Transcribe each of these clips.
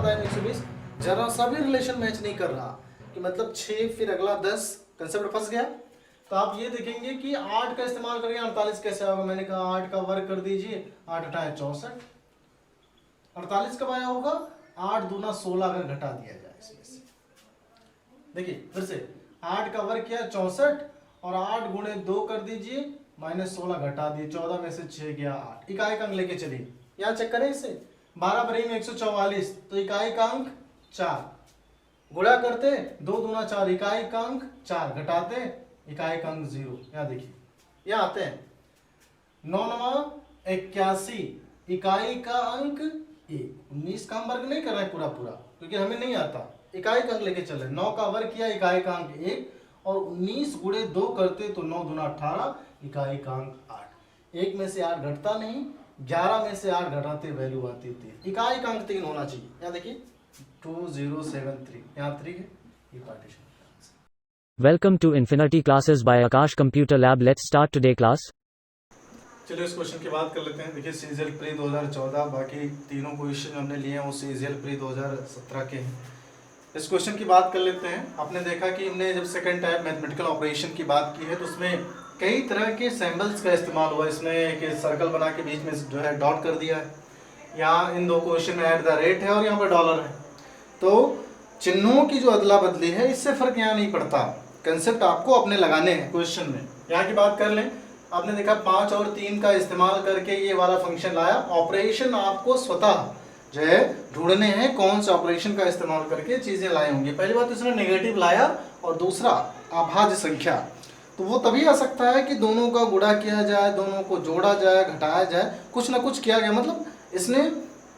Time 120, जरा सा भी रिलेशन मैच नहीं कर रहा कि मतलब 6 फिर अगला 10, कंसेप्ट फंस गया। तो आप ये देखेंगे कि 8 का इस्तेमाल करके 48 कैसे होगा। मैंने कहा 8 का वर्ग कर दीजिए, 8 8 64, 48 कब आया होगा, 8 दूना 16 अगर घटा दिया जाए इसमें से। देखिए फिर से 8 का वर्ग किया 64 और 8 गुणे 2 कर दीजिए, -16 घटा दिए, 14 में से 6 गया 8, इकाई का अंक लेके चलिए, यहाँ चेक करें इसे, 12 बरी में 144, तो इकाई का अंक 4, गुणा करते 2 दूना 4, इकाई का अंक 4, घटाते इकाई का अंक 0, यहाँ देखिए यहाँ आते हैं 9 9 81, इकाई का अंक 1, 19 का हम वर्ग नहीं कर रहे हैं पूरा पूरा क्योंकि हमें नहीं आता, इकाई का अंक लेके चल रहे, 9 का वर्ग किया, इकाई का अंक 1 और 19 गुणे 2 करते तो 9 दूना 18, इकाई का अंक 8, 1 में से 8 घटता नहीं, 11 में से 8 घटाते वैल्यू आती 3, इकाई का अंक 3 होना चाहिए। यहाँ देखिए 2073, यहाँ 3 है, ये partition. Welcome to Infinity Classes by Akash Computer Lab. Let's start today class. चलिए इस क्वेश्चन की बात कर लेते हैं। देखिए सीजीएल प्री 2014, बाकी तीनों क्वेश्चन हमने लिए हैं वो सीजीएल प्री 2017 के हैं। इस क्वेश्चन की बात कर लेते हैं। आपने देखा कि हमने जब सेकंड टाइप मैथमेटिकल ऑपरेशन की बात की है तो उसमें कई तरह के सिंबल्स का इस्तेमाल हुआ। इसमें एक सर्कल बना के बीच में जो है डॉट कर दिया है, यहाँ इन दो क्वेश्चन में @ है और यहाँ पर डॉलर है, तो चिन्हों की जो अदला बदली है इससे फर्क यहाँ नहीं पड़ता, कंसेप्ट आपको अपने लगाने हैं क्वेश्चन में। यहाँ की बात कर लें, आपने देखा 5 और 3 का इस्तेमाल करके ये वाला फंक्शन लाया, ऑपरेशन आपको स्वतः जो है ढूंढने हैं कौन सा ऑपरेशन का इस्तेमाल करके चीजें लाई होंगी। पहली बात इसने नेगेटिव लाया और दूसरा अभाज्य संख्या, तो वो तभी आ सकता है कि दोनों का गुणा किया जाए, दोनों को जोड़ा जाए, घटाया जाए, कुछ ना कुछ किया गया, मतलब इसने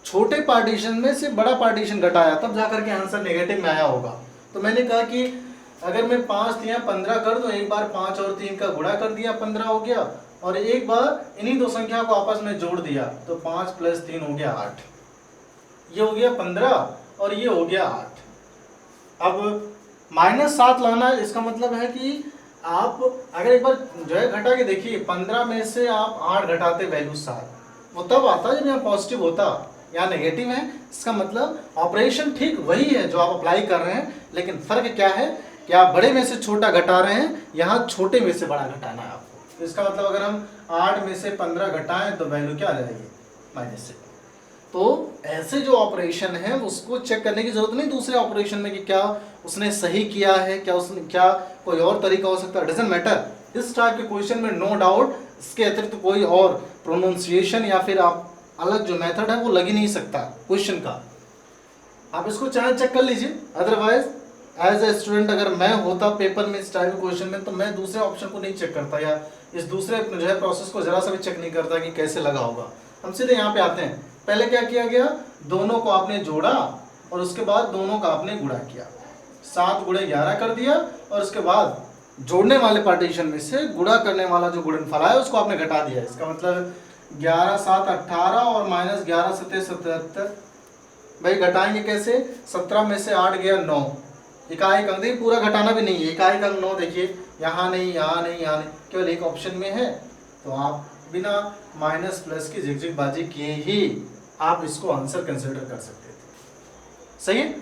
छोटे पार्टीशन में से बड़ा पार्टीशन घटाया, तब जाकर के आंसर नेगेटिव में आया होगा। तो मैंने कहा कि अगर मैं 5 दिया 15 कर दूं, एक बार 5 और 3 का गुणा कर दिया 15 हो गया, और एक बार इन्हीं दो संख्या को आपस में जोड़ दिया तो 5 + 3 हो गया 8, ये हो गया 15 और ये हो गया 8। अब -7 लाना है, इसका मतलब है कि आप अगर एक बार जो है घटा के देखिए, 15 में से आप 8 घटाते वैल्यू 7, वो तब आता जब यहाँ पॉजिटिव होता, यहाँ नेगेटिव है। इसका मतलब ऑपरेशन ठीक वही है जो आप अप्लाई कर रहे हैं, लेकिन फर्क क्या है कि आप बड़े में से छोटा घटा रहे हैं, यहाँ छोटे में से बड़ा घटाना है आपको। तो इसका मतलब अगर हम 8 में से 15 घटाएं तो वैल्यू क्या आ जाएगी, -6। तो ऐसे जो ऑपरेशन है उसको चेक करने की जरूरत नहीं दूसरे ऑपरेशन में कि क्या उसने सही किया है, क्या उसने क्या कोई और तरीका हो सकता है, डजंट मैटर। इस टाइप के क्वेश्चन में नो डाउट इसके अतिरिक्त कोई और प्रोनाउंसिएशन या फिर आप अलग जो मेथड है वो लग ही नहीं सकता क्वेश्चन का। आप इसको चाहे चेक कर लीजिए, अदरवाइज एज ए स्टूडेंट अगर मैं होता पेपर में इस टाइप के क्वेश्चन में तो मैं दूसरे ऑप्शन को नहीं चेक करता या इस दूसरे जो है प्रोसेस को जरा सा भी चेक नहीं करता कि कैसे लगा होगा। हम सीधे यहाँ पे आते हैं। पहले क्या किया गया, दोनों को आपने जोड़ा और उसके बाद दोनों का आपने गुणा किया, 7 × 11 कर दिया, और उसके बाद जोड़ने वाले पार्टीशन में से गुणा करने वाला जो गुणनफल है उसको आपने घटा दिया। इसका मतलब 11 7 18 और -11 7 77। भाई घटाएंगे कैसे, 17 में से 8 गया 9, इकाई का अंक पूरा घटाना भी नहीं है, इकाई का अंक 9 देखिए, यहाँ नहीं यहाँ नहीं यहाँ नहीं, केवल एक ऑप्शन में है, तो आप बिना माइनस प्लस की झिकझिकबाजी किए ही आप इसको आंसर कंसिडर कर सकते थे। सही है,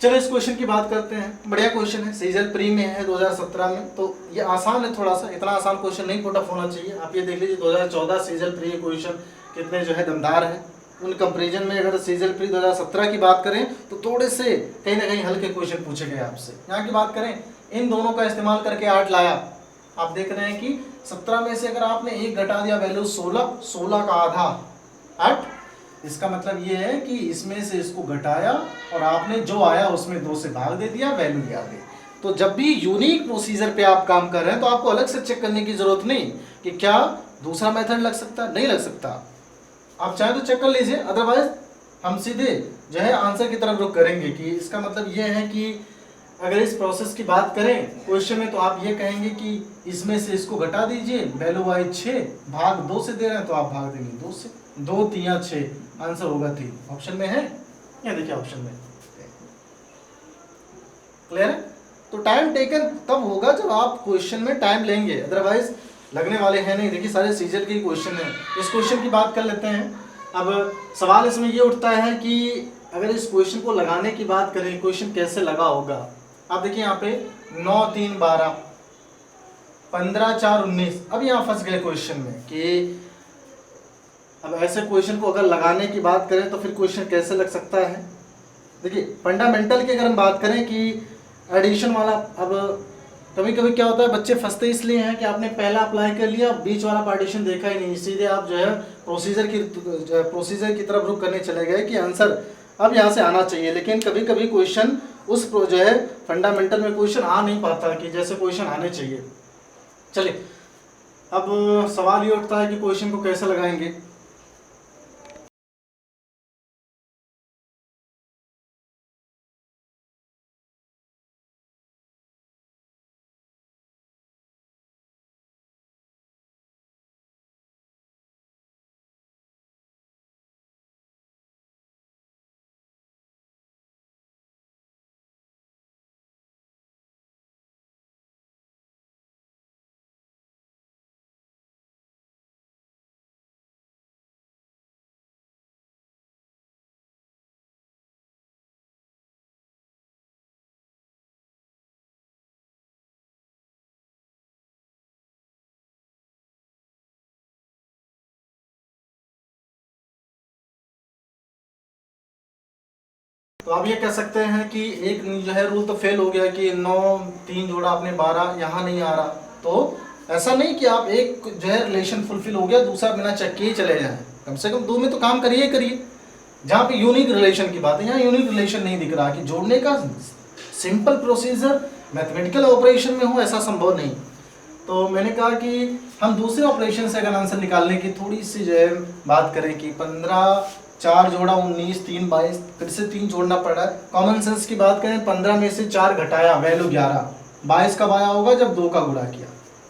चलिए इस क्वेश्चन की बात करते हैं। बढ़िया क्वेश्चन है, सीजीएल प्री में है 2017 में, तो ये आसान है थोड़ा सा, इतना आसान क्वेश्चन नहीं पुट अप होना चाहिए। आप ये देख लीजिए 2014 सीजीएल प्री क्वेश्चन कितने जो है दमदार है, उन कंपेरिजन में अगर सीजीएल प्री 2017 की बात करें तो थोड़े से कहीं ना कहीं हल्के क्वेश्चन पूछे गए आपसे। यहाँ की बात करें, इन दोनों का इस्तेमाल करके 8 लाया, आप देख रहे हैं कि 17 में से अगर आपने 1 घटा दिया वैल्यू 16, 16 का आधा 8, इसका मतलब ये है कि इसमें से इसको घटाया और आपने जो आया उसमें 2 से भाग दे दिया, वैल्यू आ गई। तो जब भी यूनिक प्रोसीजर पे आप काम कर रहे हैं तो आपको अलग से चेक करने की जरूरत नहीं कि क्या दूसरा मेथड लग सकता है, नहीं लग सकता। आप चाहे तो चेक कर लीजिए, अदरवाइज हम सीधे जो है आंसर की तरफ रुख करेंगे कि इसका मतलब ये है कि अगर इस प्रोसेस की बात करें क्वेश्चन में तो आप ये कहेंगे कि इसमें से इसको घटा दीजिए, वैल्यू आई 6, भाग 2 से दे रहे हैं तो आप भाग देंगे 2 से, 2 3 6, आंसर होगा 3। ऑप्शन में है, ये देखिए ऑप्शन में, क्लियर है। तो टाइम टेकन तब होगा जब आप क्वेश्चन में टाइम लेंगे, अदरवाइज लगने वाले हैं नहीं। देखिए सारे सीजन के क्वेश्चन हैं। इस क्वेश्चन की बात कर लेते हैं। अब सवाल इसमें ये उठता है कि अगर इस क्वेश्चन को लगाने की बात करें, क्वेश्चन कैसे लगा होगा, आप देखिए यहाँ पे 9 3 12, 15 4 19। अब यहाँ फंस गए क्वेश्चन में कि अब ऐसे क्वेश्चन को अगर लगाने की बात करें तो फिर क्वेश्चन कैसे लग सकता है। देखिए फंडामेंटल की अगर हम बात करें कि एडिशन वाला, अब कभी कभी क्या होता है बच्चे फंसते इसलिए हैं कि आपने पहला अप्लाई कर लिया, बीच वाला पार्टीशन देखा ही नहीं, सीधे आप जो है प्रोसीजर की तरफ रुख करने चले गए कि आंसर अब यहाँ से आना चाहिए। लेकिन कभी कभी क्वेश्चन उस जो है फंडामेंटल में क्वेश्चन आ नहीं पाता कि जैसे क्वेश्चन आने चाहिए। चलिए अब सवाल ये उठता है कि क्वेश्चन को कैसे लगाएंगे। तो आप ये कह सकते हैं कि एक जो है रूल तो फेल हो गया कि 9 3 जोड़ा आपने 12 यहाँ नहीं आ रहा। तो ऐसा नहीं कि आप एक जो है रिलेशन फुलफिल हो गया, दूसरा बिना चेक किए चले जाएं। कम से कम 2 में तो काम करिए करिए। जहाँ पे यूनिक रिलेशन की बात है, यहाँ यूनिक रिलेशन नहीं दिख रहा कि जोड़ने का सिंपल प्रोसीजर मैथमेटिकल ऑपरेशन में हो, ऐसा संभव नहीं। तो मैंने कहा कि हम दूसरे ऑपरेशन से अगर आंसर निकालने की थोड़ी सी जो है बात करें कि 15 4 जोड़ा 19 3 22, फिर से 3 जोड़ना पड़ा है। कॉमन सेंस की बात करें, 15 में से 4 घटाया, वैल्यू 11, 22 कब आया होगा जब 2 का गुणा किया।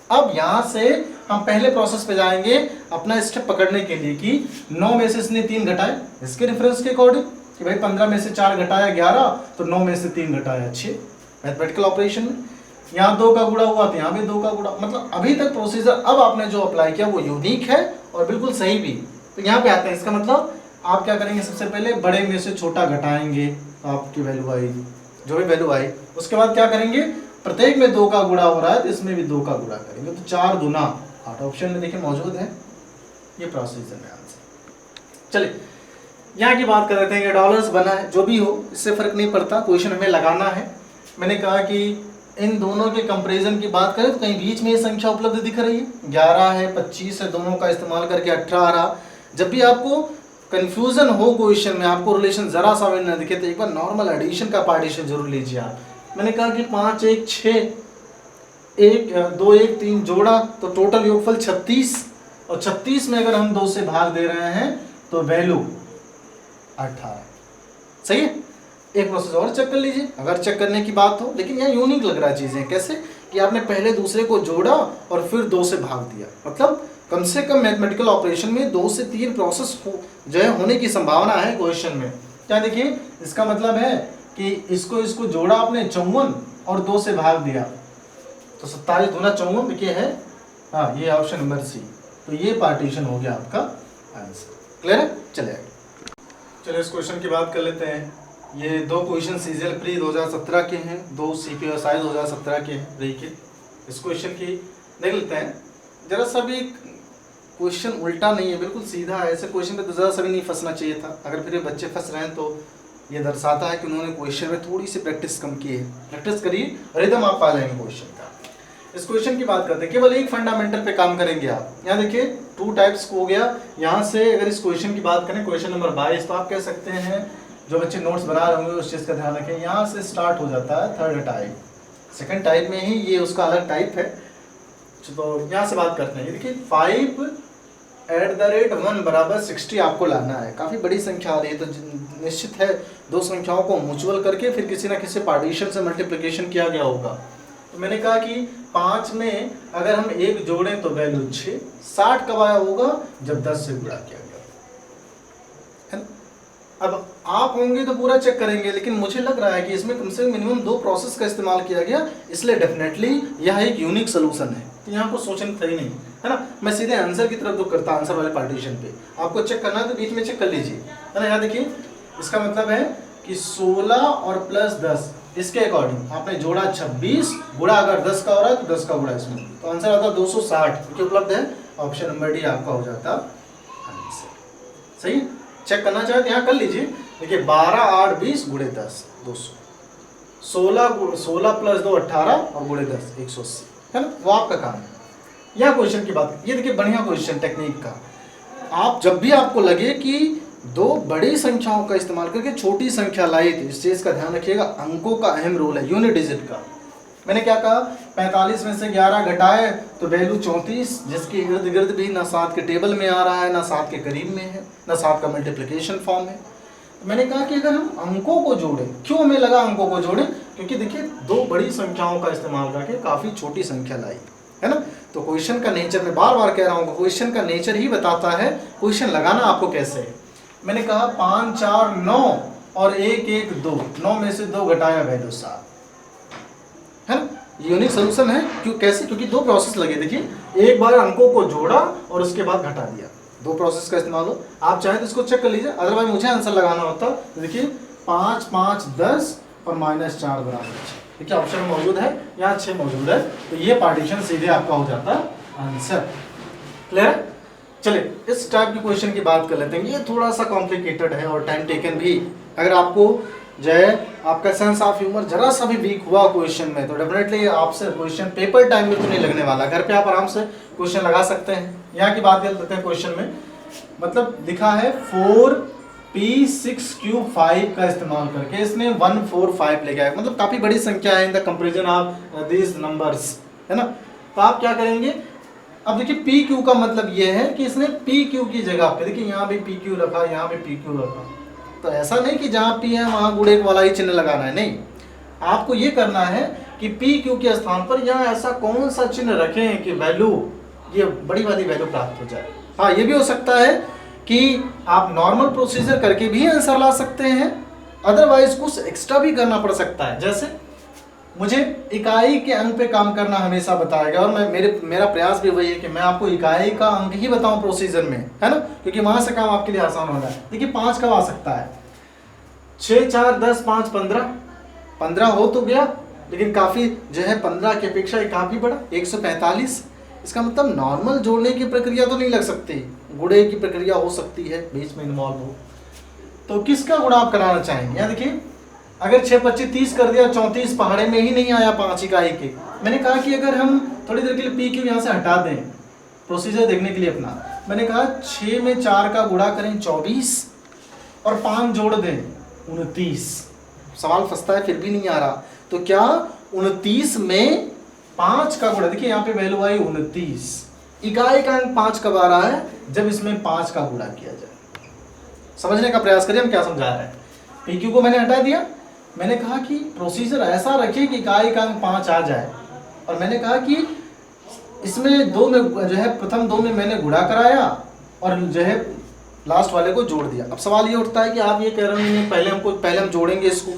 अब यहाँ से हम पहले प्रोसेस पे जाएंगे अपना स्टेप पकड़ने के लिए कि 9 में से इसने 3 घटाए, इसके रेफरेंस के अकॉर्डिंग कि भाई 15 में से 4 घटाया 11, तो 9 में से 3 घटाया 6। मैथमेटिकल ऑपरेशन में यहाँ 2 का गुणा हुआ तो यहाँ भी 2 का गुणा, मतलब अभी तक प्रोसीजर अब आपने जो अप्लाई किया वो यूनिक है और बिल्कुल सही भी। तो यहाँ पे आते हैं, इसका मतलब आप क्या करेंगे, सबसे पहले बड़े में से छोटा घटाएंगे तो आपकी वैल्यू आई, जो भी वैल्यू आई। उसके बाद क्या करेंगे, प्रत्येक में 2 का गुणा हो रहा है तो इसमें भी 2 का गुणा करेंगे, तो 4 दूना 8 ऑप्शन में देखिए मौजूद है। ये प्रोसीजर है आंसर। चलिए यहाँ की बात कर लेते हैं कि डॉलर्स बना है, जो भी हो इससे फर्क नहीं पड़ता, क्वेश्चन हमें लगाना है। मैंने कहा कि इन दोनों के कंपैरिजन की बात करें तो कहीं बीच में ये संख्या उपलब्ध दिख रही है, 11 है 25 है, दोनों का इस्तेमाल करके 18। जब भी आपको कंफ्यूजन हो क्वेश्चन में, आपको रिलेशन जरा सा भी न दिखे, तो एक बार नॉर्मल एडिशन का पार्टीशन जरूर लीजिए आप। मैंने कहा कि 5 1 6 1 2 1 3 जोड़ा तो टोटल योगफल 36, और 36 में अगर हम 2 से भाग दे रहे हैं तो वैल्यू 18। सही है। एक प्रोसेस और चेक कर लीजिए अगर चेक करने की बात हो, लेकिन यहाँ यूनिक लग रहा है चीजें। कैसे कि आपने पहले दूसरे को जोड़ा और फिर 2 से भाग दिया, मतलब कम से कम मैथमेटिकल ऑपरेशन में 2 से 3 प्रोसेस जो है होने की संभावना है क्वेश्चन में। क्या देखिए, इसका मतलब है कि इसको जोड़ा आपने 54 और 2 से भाग दिया तो 27 दूना 54 देखिए है, हाँ ये ऑप्शन नंबर सी। तो ये पार्टीशन हो गया आपका आंसर। क्लियर है। चलिए इस क्वेश्चन की बात कर लेते हैं। ये 2 क्वेश्चन सीजीएल प्री 2017 के हैं, 2 सीपीएसआई 2017 के हैं प्री के। इस क्वेश्चन की देख लेते हैं। जरा सा भी क्वेश्चन उल्टा नहीं है, बिल्कुल सीधा है। ऐसे क्वेश्चन पे तो ज़रा सा भी नहीं फंसना चाहिए था। अगर फिर बच्चे फंस रहे हैं तो ये दर्शाता है कि उन्होंने क्वेश्चन में थोड़ी सी प्रैक्टिस कम की है। प्रैक्टिस करिए और एकदम आप पा जाएंगे क्वेश्चन का। इस क्वेश्चन की बात करते हैं, केवल एक फंडामेंटल पे काम करेंगे आप। यहाँ देखिए 2 टाइप्स हो गया। यहाँ से अगर इस क्वेश्चन की बात करें, क्वेश्चन नंबर 22, तो आप कह सकते हैं, जो बच्चे नोट्स बना रहे होंगे उस चीज़ का ध्यान रखें। यहाँ से स्टार्ट हो जाता है थर्ड टाइप, सेकंड टाइप में ही ये उसका अलग टाइप है। तो यहाँ से बात करते हैं। देखिए 5 @ 1 बराबर 60 आपको लाना है। काफ़ी बड़ी संख्या आ रही है, तो निश्चित है 2 संख्याओं को म्यूचुअल करके फिर किसी ना किसी पार्टीशन से मल्टीप्लिकेशन किया गया होगा। तो मैंने कहा कि 5 में अगर हम 1 जोड़ें तो वैल्यू 6। 60 कब आया होगा जब 10 से गुणा किया गया है। अब आप होंगे तो पूरा चेक करेंगे, लेकिन मुझे लग रहा है कि इसमें कम से कम मिनिमम 2 प्रोसेस का इस्तेमाल किया गया, इसलिए डेफिनेटली यह एक यूनिक सोल्यूशन है। तो यहाँ को सोचना सही नहीं है ना। मैं सीधे आंसर की तरफ रुख करता, आंसर वाले पार्टीशन पे। आपको चेक करना है तो बीच में चेक कर लीजिए, है ना। यहाँ देखिए इसका मतलब है कि 16 और प्लस 10 इसके अकॉर्डिंग आपने जोड़ा 26, गुणा अगर 10 का हो रहा है तो 10 का गुणा इसमें, तो आंसर आता 260, क्योंकि उपलब्ध है। ऑप्शन नंबर डी आपका हो जाता आंसर। सही, चेक करना चाहे तो यहाँ कर लीजिए। देखिए 12 8 20 गुणे 10 200, 16 प्लस 2 18 और गुणे 10 180, है ना, वो आपका काम है। यह क्वेश्चन की बात, ये देखिए बढ़िया क्वेश्चन टेक्निक का। आप जब भी आपको लगे कि दो बड़ी संख्याओं का इस्तेमाल करके छोटी संख्या लाई थी, इस चीज का ध्यान रखिएगा, अंकों का अहम रोल है, यूनिट डिजिट का। मैंने क्या कहा, 45 में से 11 घटाए तो वैल्यू 34, जिसके इर्द गिर्द भी ना 7 के टेबल में आ रहा है, ना 7 के करीब में है, ना 7 का मल्टीप्लिकेशन फॉर्म है। तो मैंने कहा कि अगर हम अंकों को जोड़ें, क्यों हमें लगा अंकों को जोड़ें, क्योंकि देखिए दो बड़ी संख्याओं का इस्तेमाल करके काफी छोटी संख्या लाई, है ना। तो क्वेश्चन का नेचर, मैं बार बार कह रहा हूँ, क्वेश्चन का नेचर ही बताता है क्वेश्चन लगाना आपको कैसे है। मैंने कहा 5 4 9 और 1 1 2, 9 में से 2 घटाया वैल्यू 7, है ना। यूनिक सोल्यूशन है। क्यों, कैसे, क्योंकि दो प्रोसेस लगे। देखिए एक बार अंकों को जोड़ा और उसके बाद घटा दिया, दो प्रोसेस का इस्तेमाल हो। आप चाहे तो इसको चेक कर लीजिए, अदरवाइज मुझे आंसर लगाना होता। तो देखिए 5 5 10 और -4 बराबर 6, देखिए ऑप्शन में मौजूद है, यहाँ 6 मौजूद है, तो ये पार्टीशन सीधे आपका हो जाता आंसर। क्लियर। चलिए इस टाइप की क्वेश्चन की बात कर लेते हैं। ये थोड़ा सा कॉम्प्लिकेटेड है और टाइम टेकन भी। अगर आपको जो है आपका सेंस ऑफ ह्यूमर जरा सा भी वीक हुआ क्वेश्चन में, तो डेफिनेटली आपसे क्वेश्चन पेपर टाइम में तो नहीं लगने वाला, घर पे आप आराम से क्वेश्चन लगा सकते हैं। यहाँ की बात कर लेते हैं। क्वेश्चन में मतलब दिखा है 4p6q5 का इस्तेमाल करके इसने 145 लेके आया, मतलब काफी बड़ी संख्या है in the comparison of these numbers, है ना। तो आप क्या करेंगे, अब देखिए पी क्यू का मतलब ये है कि इसने पी क्यू की जगह पे, देखिए यहाँ भी पी क्यू रखा, यहाँ भी पी क्यू रखा, तो ऐसा नहीं कि जहाँ पी है वहाँ गुणे वाला ही चिन्ह लगाना है, नहीं। आपको ये करना है कि पी क्यू के स्थान पर यहाँ ऐसा कौन सा चिन्ह रखें कि वैल्यू, ये बड़ी वाली वैल्यू प्राप्त हो जाए। हाँ, ये भी हो सकता है कि आप नॉर्मल प्रोसीजर करके भी आंसर ला सकते हैं, अदरवाइज कुछ एक्स्ट्रा भी करना पड़ सकता है। जैसे मुझे इकाई के अंक पे काम करना हमेशा बताया गया, और मेरा प्रयास भी वही है कि मैं आपको इकाई का अंक ही बताऊं प्रोसीजर में, है ना, क्योंकि वहां से काम आपके लिए आसान होगा। देखिए 5 कब आ सकता है, 6 4 10 5 15 हो तो गया, लेकिन काफी जो है 15 की अपेक्षा काफी बड़ा 145। इसका मतलब नॉर्मल जोड़ने की प्रक्रिया तो नहीं लग सकती, गुणे की प्रक्रिया हो सकती है, बीच में इन्वॉल्व हो। तो किसका गुणा आप कराना चाहेंगे। यहाँ देखिए अगर 6 25 30 कर दिया, 34 पहाड़े में ही नहीं आया 5 इकाई के। मैंने कहा कि अगर हम थोड़ी देर के लिए पी क्यू यहाँ से हटा दें, प्रोसीजर देखने के लिए अपना, मैंने कहा 6 में 4 का गुणा करें 24 और 5 जोड़ दें 29। सवाल फंसता है, फिर भी नहीं आ रहा, तो क्या 29 में 5 का गुणा, देखिए यहाँ पे वैल्यू आई 29, इकाई का अंक 5 कब आ रहा है, जब इसमें 5 का गुणा किया जाए। समझने का प्रयास करिए हम क्या समझा रहे हैं। पी क्यू को मैंने हटा दिया, मैंने कहा कि प्रोसीजर ऐसा रखिए कि इकाई का अंक 5 आ जाए, और मैंने कहा कि इसमें 2 में जो है प्रथम 2 में मैंने गुणा कराया और जो है लास्ट वाले को जोड़ दिया। अब सवाल ये उठता है कि आप ये कह रहे हैं पहले हम जोड़ेंगे इसको,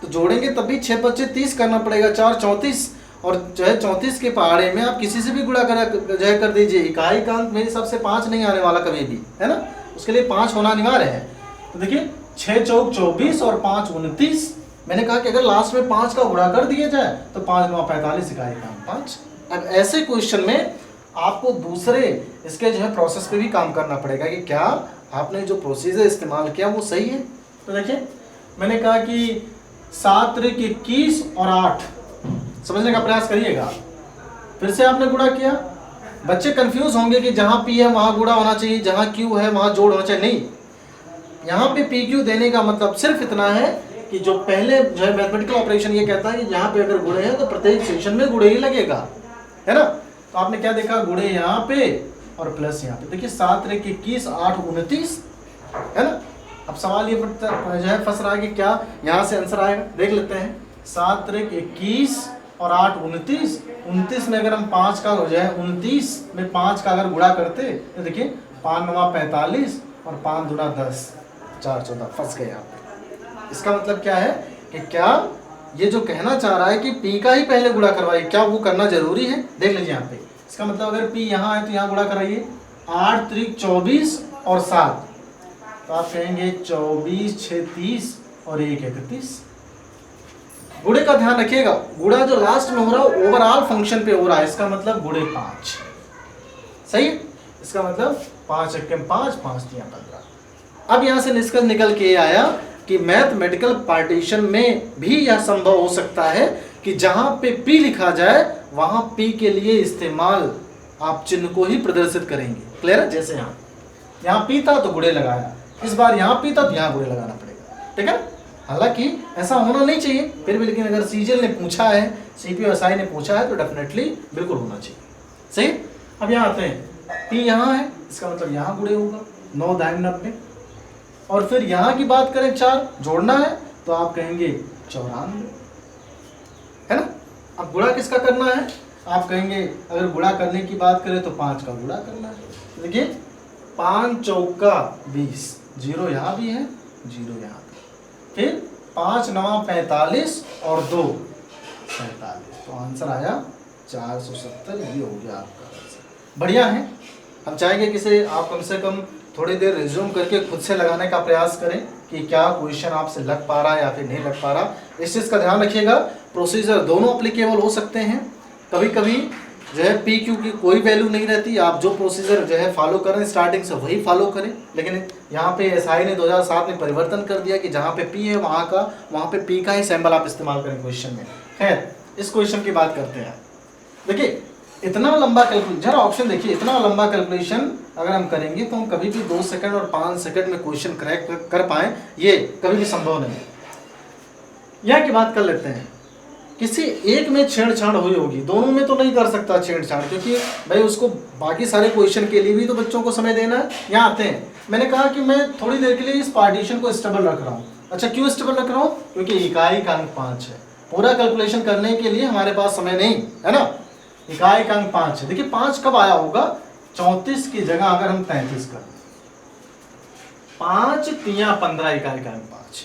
तो जोड़ेंगे तब भी 6 25 30 करना पड़ेगा, 4 34, और जो है 34 के पहाड़े में आप किसी से भी गुणा कर दीजिए, इकाई का अंक मेरे हिसाब से 5 नहीं आने वाला कभी भी, है ना, उसके लिए 5 होना अनिवार्य है। तो देखिए 6 चौक 24 और 5 29। मैंने कहा कि अगर लास्ट में 5 का गुणा कर दिया जाए तो 5 9 45, इकाई का अंक 5। अब ऐसे क्वेश्चन में आपको दूसरे इसके जो है प्रोसेस पे भी काम करना पड़ेगा कि क्या आपने जो प्रोसीजर इस्तेमाल किया वो सही है। तो देखिए मैंने कहा कि 7 21 और 8, समझने का प्रयास करिएगा। फिर से आपने गुणा किया, बच्चे कंफ्यूज होंगे कि जहां पी है वहां गुणा होना चाहिए, जहां क्यू है वहां जोड़ होना चाहिए, नहीं। यहाँ पे पी क्यू देने का मतलब सिर्फ इतना है कि जो पहले जो है मैथमेटिकल ऑपरेशन ये कहता है कि यहाँ पे अगर गुणे है तो प्रत्येक सेक्शन में गुणे ही लगेगा, है ना। तो आपने क्या देखा, गुणे यहाँ पे और प्लस यहाँ पे। देखिए 7 21 8 29, है ना। अब सवाल ये जो है फंस रहा है कि क्या यहाँ से आंसर आएगा, देख लेते हैं। 7 21 और 8 29, 29 में अगर हम 5 का हो जाए 29 में 5 का अगर गुणा करते तो देखिए 5 9 45 और 5 दूना 10, 4 14, फंस गए आप। इसका मतलब क्या है कि क्या ये जो कहना चाह रहा है कि पी का ही पहले गुणा करवाइए, क्या वो करना जरूरी है। देख लीजिए यहाँ पे, इसका मतलब अगर पी यहाँ है तो यहाँ गुणा कराइए, 8 3 24 और 7, तो आप कहेंगे 24 6 30 और 1 31। गुणे का ध्यान रखिएगा, गुणा जो लास्ट में हो रहा है ओवरऑल फंक्शन पे हो रहा है, इसका मतलब गुणे 5। सही, इसका मतलब 5 एकम 5 5 3 15। अब यहां से निष्कर्ष निकल के आया कि मैथमेटिकल पार्टीशन में भी यह संभव हो सकता है कि जहां पे p लिखा जाए वहां p के लिए इस्तेमाल आप चिन्ह को ही प्रदर्शित करेंगे। क्लियर है? जैसे यहाँ p था तो गुणे लगाया, इस बार यहाँ p था तो यहाँ गुणे लगाना पड़ेगा। ठीक है, हालांकि ऐसा होना नहीं चाहिए फिर भी, लेकिन अगर सीजीएल ने पूछा है, सीपीएसआई ने पूछा है तो डेफिनेटली बिल्कुल होना चाहिए। सही, अब यहाँ आते हैं, p यहाँ है, इसका मतलब यहाँ गुणे होगा 9 दाएं 90। और फिर यहाँ की बात करें 4 जोड़ना है तो आप कहेंगे 94, है ना। अब गुणा किसका करना है, आप कहेंगे अगर गुणा करने की बात करें तो 5 का गुणा करना है। देखिए 5 चौका 20, 0 यहाँ भी है 0 यहाँ भी, फिर 5 9 45 और 2 47, तो आंसर आया 470। ये हो गया आपका आंसर। बढ़िया है। हम चाहेंगे कि इसे आप कम से कम थोड़ी देर रिज्यूम करके खुद से लगाने का प्रयास करें कि क्या क्वेश्चन आपसे लग पा रहा है या फिर नहीं लग पा रहा। इस चीज़ का ध्यान रखिएगा, प्रोसीजर दोनों अप्लीकेबल हो सकते हैं। कभी कभी जो है पी क्यू की कोई वैल्यू नहीं रहती, आप जो प्रोसीजर जो है फॉलो करें स्टार्टिंग से वही फॉलो करें। लेकिन यहाँ पे एसआई ने 2007 में परिवर्तन कर दिया कि जहाँ पे पी है वहाँ पे पी का ही सिंबल आप इस्तेमाल करें क्वेश्चन में। खैर, इस क्वेश्चन की बात करते हैं। देखिए इतना लंबा कैलकुलेशन, जरा ऑप्शन देखिए, इतना लंबा कैलकुलेशन अगर हम करेंगे तो हम कभी भी 2 सेकंड और 5 सेकंड में क्वेश्चन क्रैक कर पाएँ, ये कभी भी संभव नहीं है। यहाँ की बात कर लेते हैं, किसी एक में छेड़छाड़ हुई होगी, दोनों में तो नहीं कर सकता छेड़छाड़, क्योंकि भाई उसको बाकी सारे क्वेश्चन के लिए भी तो बच्चों को समय देना है। यहाँ आते हैं, मैंने कहा कि मैं थोड़ी देर के लिए इस पार्टीशन को स्टेबल रख रहा हूँ। अच्छा, क्यों स्टेबल रख रहा हूँ? क्योंकि इकाई का अंक 5 है, पूरा कैलकुलेशन करने के लिए हमारे पास समय नहीं है ना। इकाई का अंक 5 है। देखिए 5 कब आया होगा, 34 की जगह अगर हम 33 कर, 5 3 15 इकाई का अंक 5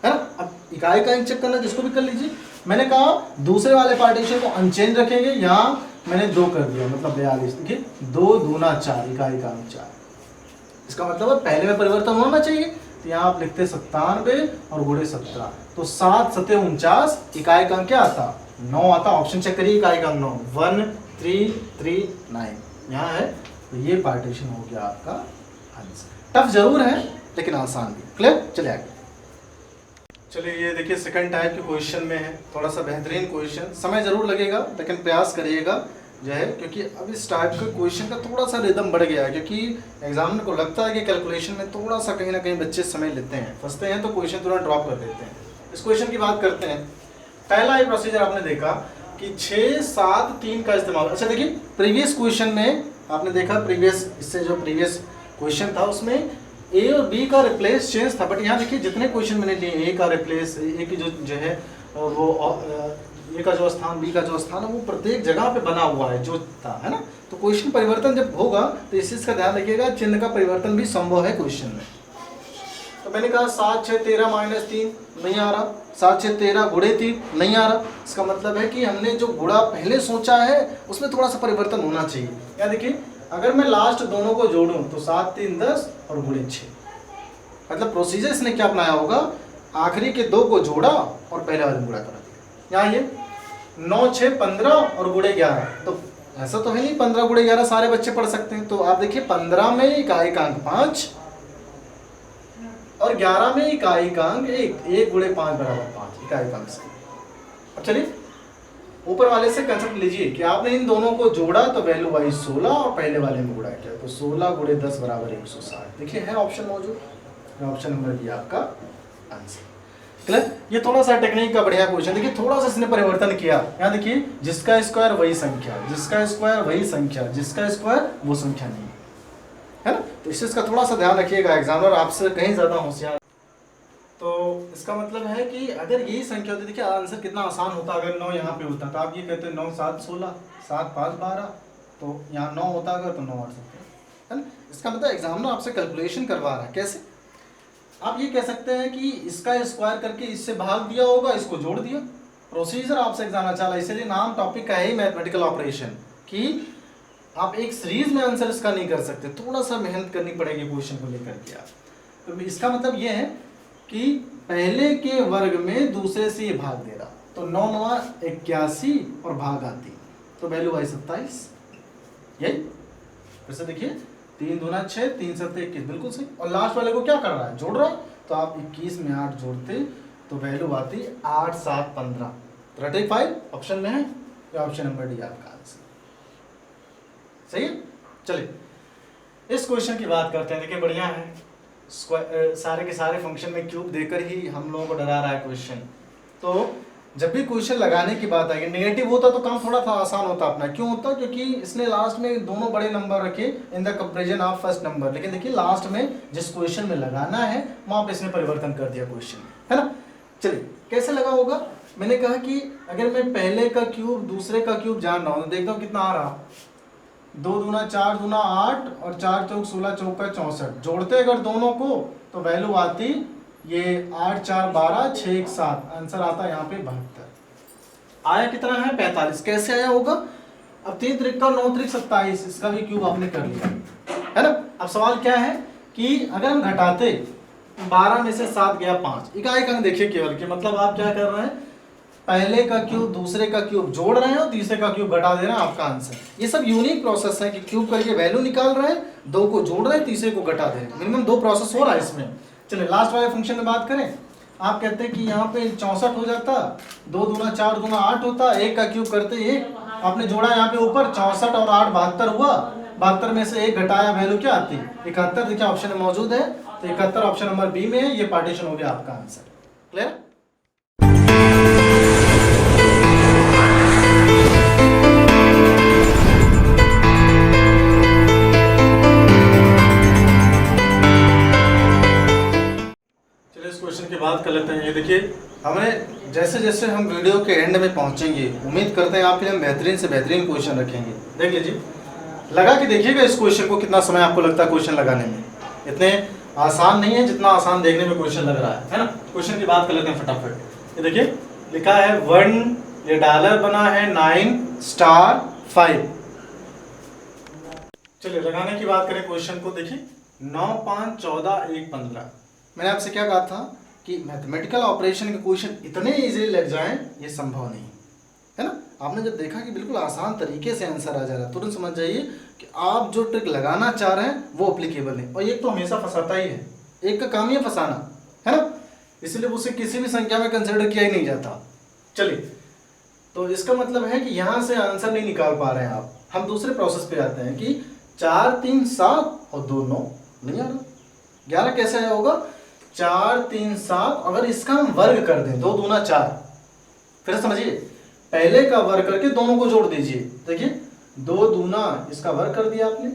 है ना। अब इकाई का अंक चेक करना जिसको भी कर लीजिए। मैंने कहा दूसरे वाले पार्टीशन को अनचेंज रखेंगे, यहाँ मैंने 2 कर दिया, मतलब 42। देखिए 2 दूना 4, इकाई का अंक 4। इसका मतलब है पहले में परिवर्तन होना चाहिए, तो यहाँ आप लिखते 97 और गुणे 17, तो 7 7 49, इकाई का अंक क्या आता, 9 आता। ऑप्शन चेक करिए, इकाई का अंक 9, 1 3 3 9 यहाँ है। तो ये पार्टीशन हो गया आपका आंसर। टफ जरूर है लेकिन आसान भी। क्लियर? चलिए आगे। चलिए ये देखिए सेकंड टाइप के क्वेश्चन में है, थोड़ा सा बेहतरीन क्वेश्चन, समय जरूर लगेगा लेकिन प्रयास करिएगा जो है, क्योंकि अब इस टाइप का क्वेश्चन का थोड़ा सा रिदम बढ़ गया है, क्योंकि एग्जामिनर को लगता है कि कैलकुलेशन में थोड़ा सा कहीं ना कहीं बच्चे समय लेते हैं, फंसते हैं, तो क्वेश्चन तुरंत ड्रॉप कर देते हैं। इस क्वेश्चन की बात करते हैं। पहला ये प्रोसीजर आपने देखा कि 6 7 3 का इस्तेमाल। अच्छा देखिए प्रीवियस क्वेश्चन में आपने देखा, इससे जो प्रीवियस क्वेश्चन था उसमें ए और बी का रिप्लेस चेंज था, बट यहाँ देखिए जितने क्वेश्चन मैंने लिए, ए का रिप्लेस, ए की जो है वो ए का जो स्थान, बी का जो स्थान है वो प्रत्येक जगह पे बना हुआ है जो था, है ना। तो क्वेश्चन परिवर्तन जब होगा तो इस चीज़ का ध्यान रखिएगा, चिन्ह का परिवर्तन भी संभव है क्वेश्चन में। तो मैंने कहा 7 6 13 -3 नहीं आ रहा, 7 6 13 गुणे 3 नहीं आ रहा। इसका मतलब है कि हमने जो गुणा पहले सोचा है उसमें थोड़ा सा परिवर्तन होना चाहिए। या देखिए अगर मैं लास्ट दोनों को जोड़ूं तो 7 3 10 और गुणे 6, मतलब प्रोसीजर इसने क्या अपनाया होगा, आखिरी के 2 को जोड़ा और पहले वाले गुणा करा दिया। यहाँ ये 9 6 15 और गुणे 11, तो ऐसा तो है नहीं 15 गुणे 11 सारे बच्चे पढ़ सकते हैं। तो आप देखिए 15 में इकाई का अंक 5 और 11 में इकाई का अंक 1 गुणे 5 बराबर 5, इकाई का अंक से। अब चलिए ऊपर वाले से कंसेप्ट लीजिए कि आपने इन दोनों को जोड़ा तो वैल्यू आई 16 और पहले वाले में गुणा किया तो 16 गुणे 10 बराबर 160। देखिए है ऑप्शन मौजूद, ऑप्शन नंबर बी आपका आंसर। क्लियर? ये थोड़ा सा टेक्निक का बढ़िया क्वेश्चन। देखिए थोड़ा सा इसने परिवर्तन किया, यहाँ देखिए जिसका स्क्वायर वही संख्या, जिसका स्क्वायर वही संख्या, जिसका स्क्वायर वो संख्या नहीं, है ना। तो इस चीज का थोड़ा सा ध्यान रखिएगा, एग्जामिनर आपसे कहीं ज्यादा होशियार। तो इसका मतलब है कि अगर यही संख्या होती, देखिए आंसर कितना आसान होता अगर 9 यहाँ पे होता, तो आप ये कहते हैं 9 7 16 7 5 12, तो यहाँ 9 होता अगर तो 9 8 सकते है ना। इसका मतलब एग्जामिनर आपसे कैलकुलेशन करवा रहा है। कैसे? आप ये कह सकते हैं कि इसका स्क्वायर करके इससे भाग दिया होगा, इसको जोड़ दिया। प्रोसीजर आपसे एग्जामिनर चला, इसलिए नाम टॉपिक का है ही मैथमेटिकल ऑपरेशन, कि आप एक सीरीज में आंसर इसका नहीं कर सकते, थोड़ा सा मेहनत करनी पड़ेगी क्वेश्चन को लेकर के। तो इसका मतलब ये है कि पहले के वर्ग में दूसरे से ये भाग दे रहा, तो 9 9 81 और भाग आती, तो वैल्यू आई 27। यही फिर से देखिए 3 दूना 6, 3 7 21, बिल्कुल सही। और लास्ट वाले को क्या कर रहा है, जोड़ रहा है, तो आप 21 में 8 जोड़ते तो वैल्यू आती 8 7 15। 35 ऑप्शन में है, या ऑप्शन नंबर डी आपका आंसर सही है। चलिए इस क्वेश्चन की बात करते हैं। देखिए बढ़िया है, सारे के सारे फंक्शन में क्यूब देकर ही हम लोगों को डरा रहा है क्वेश्चन। तो जब भी क्वेश्चन लगाने की बात आएगी, नेगेटिव होता तो काम थोड़ा सा आसान होता अपना। क्यों होता, क्योंकि इसने लास्ट में दोनों बड़े नंबर रखे in the comparison of first number, लेकिन देखिए लास्ट में जिस क्वेश्चन में लगाना है वहां पे इसने परिवर्तन कर दिया क्वेश्चन, है ना। चलिए कैसे लगा होगा, मैंने कहा कि अगर मैं पहले का क्यूब दूसरे का क्यूब जान रहा हूँ तो देखता हूँ कितना आ रहा, 2 दूना 4 दूना 8 और 4 चौक 16 चौका 64, जोड़ते अगर दोनों को तो वैल्यू आती ये 8 4 12 6 1 7, आंसर आता है यहाँ पे 72। आया कितना है 45। कैसे आया होगा, अब 3 त्रिक का 9 त्रिक 27, इसका भी क्यूब आपने कर लिया, है ना। अब सवाल क्या है कि अगर हम घटाते 12 में से 7 गया 5, इकाई अंक देखिए केवल के, मतलब आप क्या कर रहे हैं, पहले का क्यूब दूसरे का क्यूब जोड़ रहे हैं और तीसरे का क्यूब घटा दे रहे हैं, आपका आंसर। ये सब यूनिक प्रोसेस है कि क्यूब करके वैल्यू निकाल रहे हैं, 2 को जोड़ रहे हैं, तीसरे को घटा दे रहे हैं, मिनिमम 2 प्रोसेस हो रहा है इसमें। चलिए लास्ट वाले फंक्शन में बात करें, आप कहते हैं कि यहाँ पे 64 हो जाता, 2 दूना 4 दूना 8 होता, 1 का क्यूब करते 1, आपने जोड़ा यहाँ पे ऊपर 64 और 8 72 हुआ, 72 में से 1 घटाया वैल्यू क्या आती 71। देखिए ऑप्शन में मौजूद है, तो 71 ऑप्शन नंबर बी में है, ये पार्टीशन हो गया आपका आंसर। क्लियर। क्वेश्चन की बात कर लेते हैं। ये देखिए हमें जैसे जैसे हम वीडियो के एंड में पहुंचेंगे, उम्मीद करते हैं आपके लिए हम बेहतरीन से बेहतरीन क्वेश्चन रखेंगे। देख लीजिए, लगा के देखिएगा इस क्वेश्चन को, कितना समय आपको लगता है क्वेश्चन लगाने में। इतने आसान नहीं है जितना आसान देखने में क्वेश्चन लग रहा है ना। क्वेश्चन की बात कर लेते हैं फटाफट। ये देखिए लिखा है 1, ये डॉलर बना है 9 स्टार 5। चलिए लगाने की बात करें क्वेश्चन को। देखिए 9 5 14 1 15। मैंने आपसे क्या कहा था कि मैथमेटिकल ऑपरेशन के क्वेश्चन इतने इजीली लग जाएं ये संभव नहीं है ना। आपने जब देखा कि बिल्कुल आसान तरीके से आंसर आ जा रहा है, तुरंत समझ जाइए कि आप जो ट्रिक लगाना चाह रहे हैं वो एप्लीकेबल है। और ये तो हमेशा फंसाता ही है, एक का काम ही है फंसाना, है ना, इसलिए उसे किसी भी संख्या में कंसिडर किया ही नहीं जाता। चलिए तो इसका मतलब है कि यहाँ से आंसर नहीं निकाल पा रहे हैं आप। हम दूसरे प्रोसेस पे आते हैं कि 4 3 7 और 2 9 नहीं आ रहा, 11 कैसे आया होगा, 4 3 7, अगर इसका हम वर्ग कर दें 2 दूना 4, फिर समझिए पहले का वर्ग करके दोनों को जोड़ दीजिए। देखिए 2 दूना इसका वर्ग कर दिया आपने,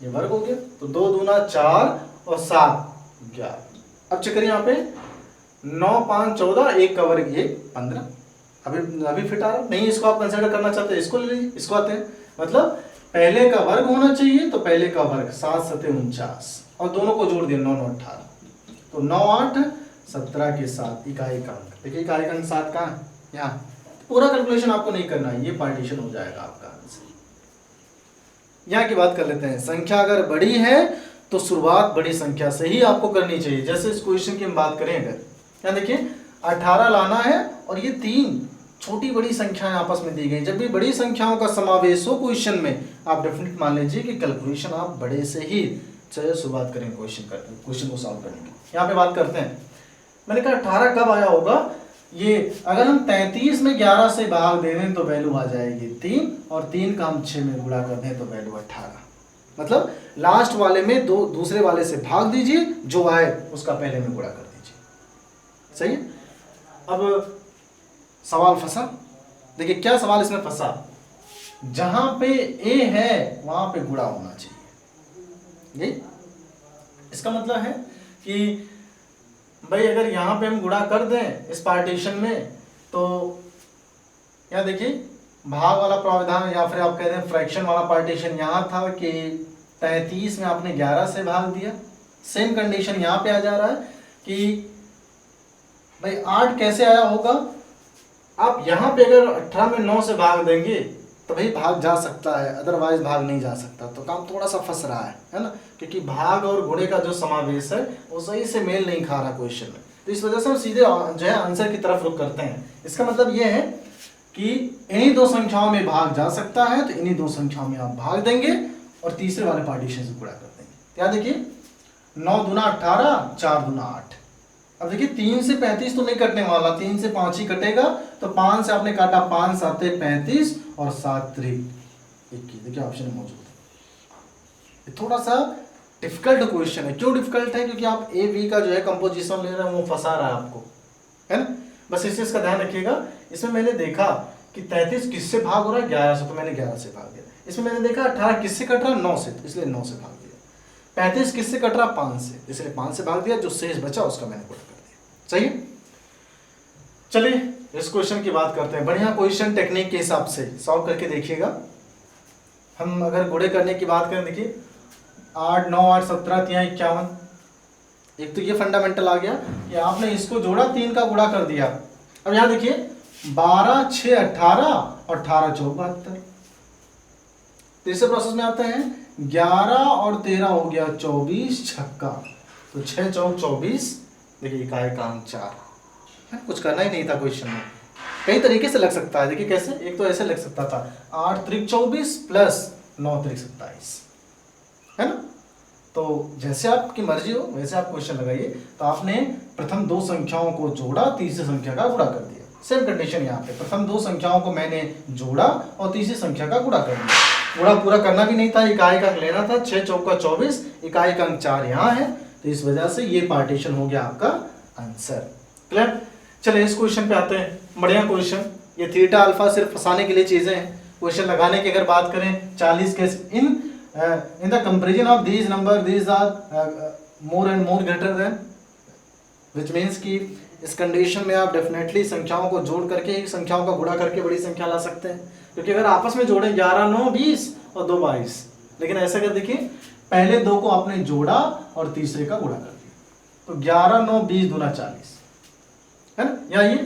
ये वर्ग हो गया, तो 2 दूना 4 और 7 11। अब चेक करिए यहाँ पे 9 5 14, 1 का वर्ग 1 15। अभी फिट आ रहा नहीं, इसको आप कंसिडर करना चाहते हैं इसको ले लीजिए, इसको आते हैं, मतलब पहले का वर्ग होना चाहिए, तो पहले का वर्ग 7 7 49 और दोनों को जोड़ दिया 9 9 18, तो 9 8 17 के साथ इकाई का अंक। देखिए इकाई का अंक 7 कहाँ है, यहाँ। पूरा कैलकुलेशन आपको नहीं करना है, ये पार्टीशन हो जाएगा आपका आंसर। यहाँ की बात कर लेते हैं। संख्या अगर बड़ी है तो शुरुआत बड़ी संख्या से ही आपको करनी चाहिए। जैसे इस क्वेश्चन की हम बात करें, अगर यहाँ देखिए 18 लाना है और ये 3 छोटी बड़ी संख्याएं आपस में दी गई। जब भी बड़ी संख्याओं का समावेश हो क्वेश्चन में, आप डेफिनेट मान लीजिए कि कैलकुलेशन आप बड़े से ही चलिए शुरुआत करें क्वेश्चन को सॉल्व करने की। यहाँ पे बात करते हैं, मैंने कहा 18 कब आया होगा, ये अगर हम 33 में 11 से भाग दे दें तो वैल्यू आ जाएगी 3, और 3 का हम 6 में गुणा कर दें तो वैल्यू 18। मतलब लास्ट वाले में दूसरे वाले से भाग दीजिए, जो आए उसका पहले में गुणा कर दीजिए। सही है। अब सवाल फंसा, देखिए क्या सवाल इसमें फंसा, जहां पे ए है वहां पे गुणा होना चाहिए। यही इसका मतलब है कि भाई अगर यहाँ पे हम गुणा कर दें इस पार्टीशन में, तो यहाँ देखिए भाग वाला प्रावधान, या फिर आप कह दें फ्रैक्शन वाला पार्टीशन यहाँ था कि 33 में आपने 11 से भाग दिया। सेम कंडीशन यहाँ पे आ जा रहा है कि भाई 8 कैसे आया होगा। आप यहाँ पे अगर 18 में 9 से भाग देंगे तभी भाग जा सकता है, अदरवाइज भाग नहीं जा सकता। तो काम थोड़ा सा फंस रहा है ना, क्योंकि भाग और गुणे का जो समावेश है वो सही से मेल नहीं खा रहा क्वेश्चन में। तो इस वजह से हम सीधे जो है आंसर की तरफ रुख करते हैं। इसका मतलब ये है कि इन्हीं दो संख्याओं में भाग जा सकता है, तो इन्हीं दो संख्याओं में आप भाग देंगे और तीसरे वाले पार्टीशन से गुणा कर देंगे। क्या देखिए 9 दूना 18, 4 दूना 8। अब देखिए 3 से 35 तो नहीं कटने वाला, 3 से 5 ही कटेगा। तो 5 से आपने काटा, 5 7 35 और 7 3 21। देखिए ऑप्शन मौजूद है। ये थोड़ा सा डिफिकल्ट क्वेश्चन है। क्यों डिफिकल्ट है? क्योंकि आप ए बी का जो है कंपोजिशन ले रहे हैं, वो फंसा रहा है आपको, है ना। बस इस चीज का ध्यान रखिएगा। इसमें मैंने देखा कि 33 किससे भाग हो रहा है, 11 से, तो मैंने 11 से भाग दिया। इसमें मैंने देखा 18 किससे कट रहा है, 9 से, तो इसलिए 9 से भाग दिया। 35 किससे कट रहा, 5 से, इसलिए 5 से भाग दिया। जो शेष बचा उसका मैंने गुणा कर दिया। सही है। चलिए इस क्वेश्चन की बात करते हैं। बढ़िया क्वेश्चन टेक्निक के हिसाब से सॉल्व करके देखिएगा। हम अगर गुणे करने की बात करें, देखिए 8 9 8 17 3 51। एक तो ये फंडामेंटल आ गया कि आपने इसको जोड़ा, 3 का गुणा कर दिया। अब यहां देखिए 12 6 18 और 18 4 72। तीसरे प्रोसेस में आते हैं 11 और 13 हो गया 24 छक्का, तो 6 चौक 24। देखिए इकाई का अंक 4। कुछ करना ही नहीं था क्वेश्चन में। कई तरीके से लग सकता है। देखिए कैसे, एक तो ऐसे लग सकता था 8 त्रिक 24 प्लस 9 त्रिक 27, है ना। तो जैसे आपकी मर्जी हो वैसे आप क्वेश्चन लगाइए। तो आपने प्रथम दो संख्याओं को जोड़ा, तीसरी संख्या का गुणा कर दिया। सेम कंडीशन यहाँ पे, प्रथम दो संख्याओं को मैंने जोड़ा और तीसरी संख्या का गुणा कर दिया। गुणा पूरा करना भी नहीं था, इकाई का अंक लेना था। 6 चौका 24, इकाई का अंक 4 यहाँ है, तो इस वजह से ये पार्टीशन हो गया आपका आंसर। क्लियर। चलिए इस क्वेश्चन पे आते हैं। बढ़िया क्वेश्चन। ये थीटा अल्फा सिर्फ फंसाने के लिए चीजें हैं। क्वेश्चन लगाने की अगर बात करें, 40 के in the comparison of these number, these are more and more greater than, which means कि इस कंडीशन में आप डेफिनेटली संख्याओं को जोड़ करके ही संख्याओं का गुणा करके बड़ी संख्या ला सकते हैं। क्योंकि अगर आपस में जोड़े 11 9 20 और 2 22, लेकिन ऐसा कर देखिए पहले दो को आपने जोड़ा और तीसरे का गुणा कर दिया, तो 11 9 20 दूना 40, है ना। या ये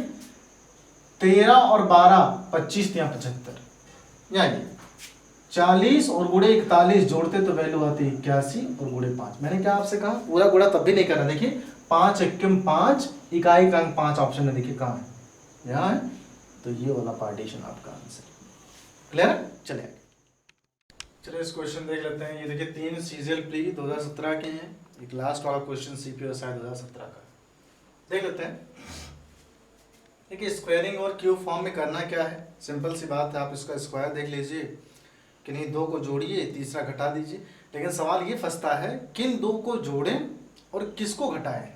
13 और 12 25 या 75, या ये 40 और गुणे 41 जोड़ते तो वैल्यू आती 81 और गुणे 5। मैंने क्या आपसे कहा पूरा गुणा तब भी नहीं करना। देखिए 5 एकम 5, इकाई का अंक 5 ऑप्शन में देखिए कहाँ है, यहाँ है। तो ये वाला पार्टीशन आपका आंसर। क्लियर है। चलिए इस क्वेश्चन देख लेते हैं। ये देखिए 3 सीजीएल प्री 2017 के हैं। एक लास्ट वाला क्वेश्चन सीपीओ शायद 2017 का, देख लेते हैं। देखिए स्क्वायरिंग और क्यूब फॉर्म में करना क्या है, सिंपल सी बात है। आप इसका स्क्वायर देख लीजिए कि नहीं, दो को जोड़िए, तीसरा घटा दीजिए। लेकिन सवाल ये फंसता है किन दो को जोड़ें और किसको घटाएं।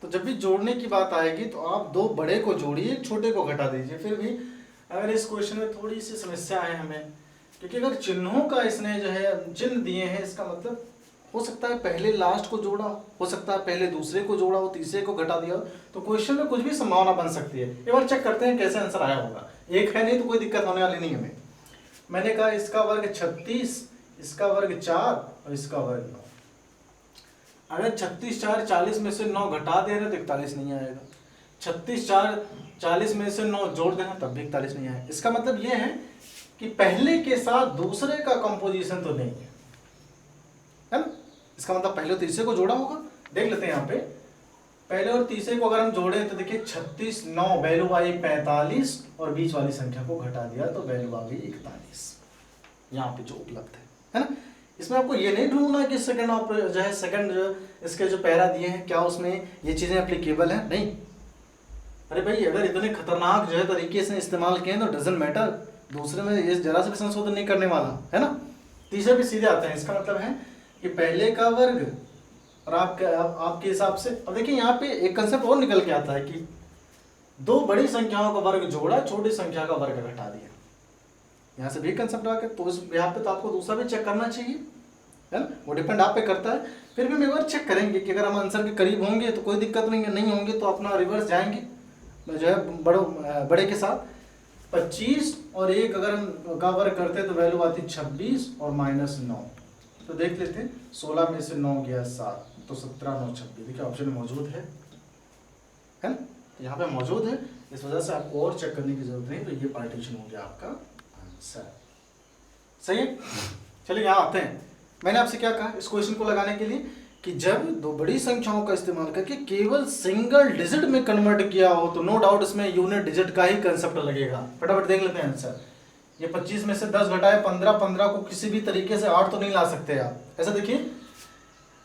तो जब भी जोड़ने की बात आएगी तो आप दो बड़े को जोड़िए, एक छोटे को घटा दीजिए। फिर भी अगर इस क्वेश्चन में थोड़ी सी समस्या है हमें, क्योंकि अगर चिन्हों का इसने जो है चिन्ह दिए हैं, इसका मतलब हो सकता है पहले लास्ट को जोड़ा, हो सकता है पहले दूसरे को जोड़ा हो, तीसरे को घटा दिया। तो क्वेश्चन में कुछ भी संभावना बन सकती है। एक बार चेक करते हैं कैसे आंसर आया होगा। एक है नहीं तो कोई दिक्कत होने वाली नहीं हमें। मैंने कहा इसका वर्ग 36, इसका वर्ग 4 और इसका वर्ग 9। अगर 36 4 40 में से 9 घटा दे रहे तो 41 नहीं आएगा। 36 4 40 में से 9 जोड़ देना तब भी 41 नहीं आएगा। इसका मतलब ये है कि पहले के साथ दूसरे का कंपोजिशन तो नहीं है ना। इसका मतलब पहले तीसरे को जोड़ा होगा। देख लेते हैं यहाँ पे पहले और तीसरे को अगर हम जोड़े तो देखिए 36 9 वैल्यू आई 45 और बीच वाली संख्या को घटा दिया तो वैल्यू आ गई 41 यहाँ पे जो उपलब्ध है ना। इसमें आपको ये नहीं ढूंढना कि सेकंड जो है सेकंड जो इसके जो पैरा दिए हैं क्या उसमें ये चीजें एप्लीकेबल है, नहीं। अरे भाई अगर इतने खतरनाक जो है तरीके से इस्तेमाल किए तो डजंट मैटर, दूसरे में ये जरा से भी संशोधन नहीं करने वाला है ना। तीसरे भी सीधे आते हैं। इसका मतलब है कि पहले का वर्ग और आपके हिसाब से। अब देखिए यहाँ पे एक कंसेप्ट और निकल के आता है कि दो बड़ी संख्याओं का वर्ग जोड़ा, छोटी संख्या का वर्ग घटा दिया। यहाँ से भी कंसेप्ट आ गया। तो इस यहाँ पे तो आपको दूसरा भी चेक करना चाहिए, है ना। वो डिपेंड आप पे करता है। फिर भी हम एक बार चेक करेंगे कि अगर हम आंसर के करीब होंगे तो कोई दिक्कत नहीं होंगे तो अपना रिवर्स जाएंगे जो है बड़े के साथ। 25 और 1 अगर हम का वर्ग करते तो वैल्यू आती 26 और -9। तो देख लेते हैं 16 में से 9 गया 7 तो 17 9 26। देखिए ऑप्शन मौजूद है ना, यहाँ पे मौजूद है। इस वजह से आपको और चेक करने की जरूरत नहीं। तो ये पार्टीशन हो गया आपका आंसर। सर सही है। चलिए यहाँ आते हैं। मैंने आपसे क्या कहा इस क्वेश्चन को लगाने के लिए कि जब दो बड़ी संख्याओं का इस्तेमाल करके केवल सिंगल डिजिट में कन्वर्ट किया हो तो नो डाउट इसमें यूनिट डिजिट का ही कंसेप्ट लगेगा। फटाफट देख लेते हैं आंसर। ये 25 में से 10 घटाए 15, 15 को किसी भी तरीके से 8 तो नहीं ला सकते आप। ऐसा देखिए,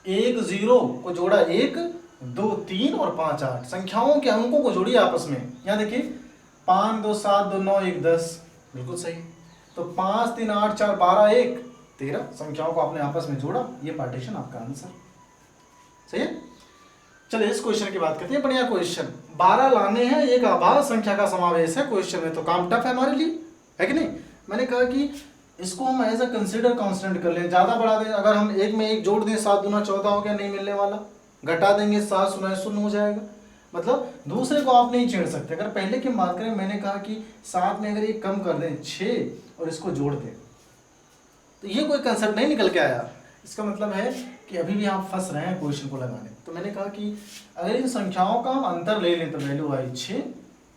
1 0 को जोड़ा 1 2 3 और 5 8, संख्याओं के अंकों को जोड़िए आपस में। यहाँ देखिए 5 2 7 2 9 1 10, बिल्कुल सही। तो 5 3 8 4 12 1 13 संख्याओं को आपने आपस में जोड़ा, ये पार्टीशन आपका आंसर सही है। चलिए इस क्वेश्चन की बात करते हैं। बढ़िया क्वेश्चन, 12 लाने हैं, एक आभाज्य संख्या का समावेश है क्वेश्चन में, तो काम टफ है हमारे लिए, है कि नहीं। मैंने कहा कि इसको हम एज अ कंसिडर कांस्टेंट कर लें, ज्यादा बढ़ा दें। अगर हम एक में एक जोड़ दें 7 दूना 14 हो गया, नहीं मिलने वाला। घटा देंगे 7 शून्य शून्य हो जाएगा। मतलब दूसरे को आप नहीं छेड़ सकते। अगर पहले की बात करें, मैंने कहा कि 7 में अगर ये कम कर दें 6 और इसको जोड़ दें, तो ये कोई कंसेप्ट नहीं निकल के आया। इसका मतलब है कि अभी भी आप फंस रहे हैं क्वेश्चन को लगाने। तो मैंने कहा कि अगर इन संख्याओं का हम अंतर ले लें तो वैल्यू आई 6